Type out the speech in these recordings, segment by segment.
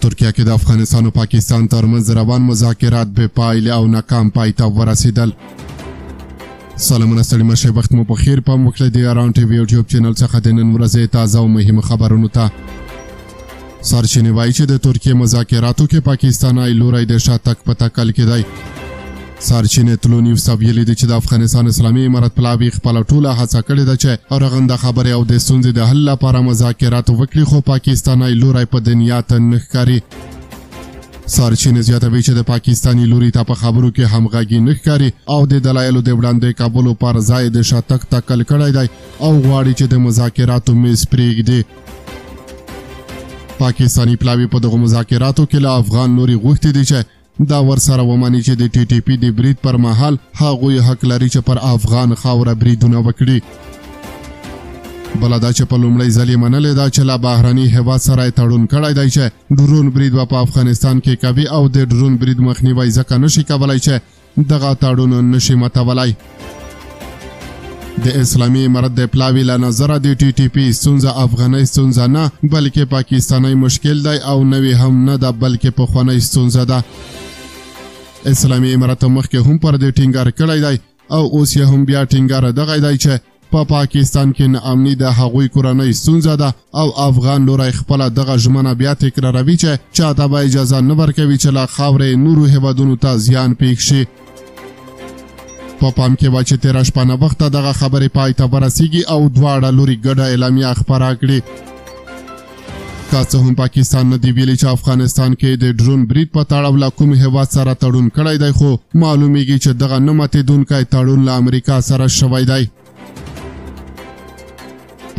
ترکیه کې د افغانستان او پاکستان ترمنځ روان مذاکرات بې پایلې او ناکام پای ته ورسېدل. سلامونه ستړي مشه، وخت مو په خیر. پام وکړئ د ایران ټي وي یوټیوب چینل څخه د نن ورځې تازه او مهمه خبرونو ته. سرچینې وایي چې د ترکیې مذاکراتو کې پاکستاني لوری د شاتګ په تکل کې دی. سرچینې تلو نیوز ته ویلي دي چې د افغانستان اسلامي امارت پلاوي خپله ټوله هڅه کړې ده چې رغنده خبرې او د ستونزې د حل لپاره مذاکرات وکړي، خو پاکستاني لوری په دې نیت نه ښکاري. سرچینې زیاتوي چې د پاکستاني لوري ته په خبرو کې همغږي نه ښکاري او د دلایلو د وړاندې کولو پر ځای د شاتګ تکل کړی دی او غواړي چې د مذاکراتو میز پرېږدي. پاکستاني پلاوي په دغو مذاکراتو کې له افغان لوري غوښتي دي چې دا ورسره ومني چې د ټي ټي پي د برید پر مهال هغوی حق لري چې پر افغان خاوره بریدونه وکړي. بله دا چې په لومړی ځل یې منلې ده چې له بهرني هېواد سره یې تړون کړی دی چې ډرون برید به په افغانستان کې کوي او د ډرون برید مخنیوی ځکه نشي کولی چې دغه تړون نشي ماتولی. د اسلامي امارت د پلاوي له نظره د ټي ټي پي ستونزه افغاني ستونزه نه بلکې پاکستاني مشکل دی او نوې هم نه ده بلکې پخوانۍ ستونزه ده. اسلامي امارت مخکې هم پر دې ټینګار کړی دی او اوس یې هم بیا ټینګار دغه دی چې په پاکستان کې ناامني د هغوی کورنۍ ستونزه ده او افغان لوری خپله دغه ژمنه بیا تکراروي چې چاته به اجازه نه ورکوي چې له خاورې نورو هېوادونو ته زیان پېښ شي. په پام کې وه چې تېره شپه ناوخته دغه خبرې پای ته ورسیږي او دواړه لوري ګډه اعلامیه خپره کړي. که څه هم پاکستان نه دی ویلي چې افغانستان کې د ډرون برید په تړاو له کوم هېواد سره تړون کړی دی، خو معلومیږي چې دغه نه ماتېدونکی تړون له امریکا سره شوی دی.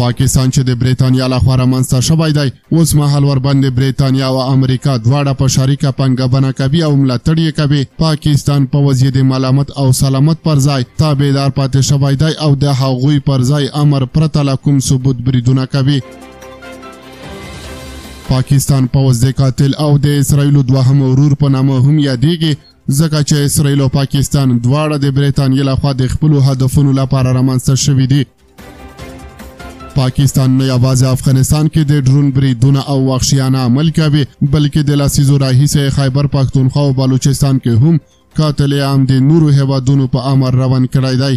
پاکستان چې د بریتانیا لخوا رامنځته شوی دی اوس مهال ورباندې بریتانیا او امریکا دواړه په شریکه پنګبنه کوي او ملاتړ یې کوي. پاکستان په وضعیت ملامت او سلامت پر ځای تابعدار پاتې شوی دی او د هغوی پر ځای امر پرته له کوم ثبوت بریدونه کوي. پاکستان پوځ د قاتل او د اسرائیلو دوهم ورور په نامه هم یادېږي ځکه چې اسرائیل او پاکستان دواړه د بریتانیا لخوا د خپلو هدفونو لپاره رامنځته شوي دي. پاکستان نه یوازې افغانستان کې د ډرون بریدونه او وحشیانه عمل کوي بلکې د لسیزو راهیسې خیبر پښتونخوا او بلوچستان کې هم قاتل عام د نورو هېوادونو په امر روان کړی دی.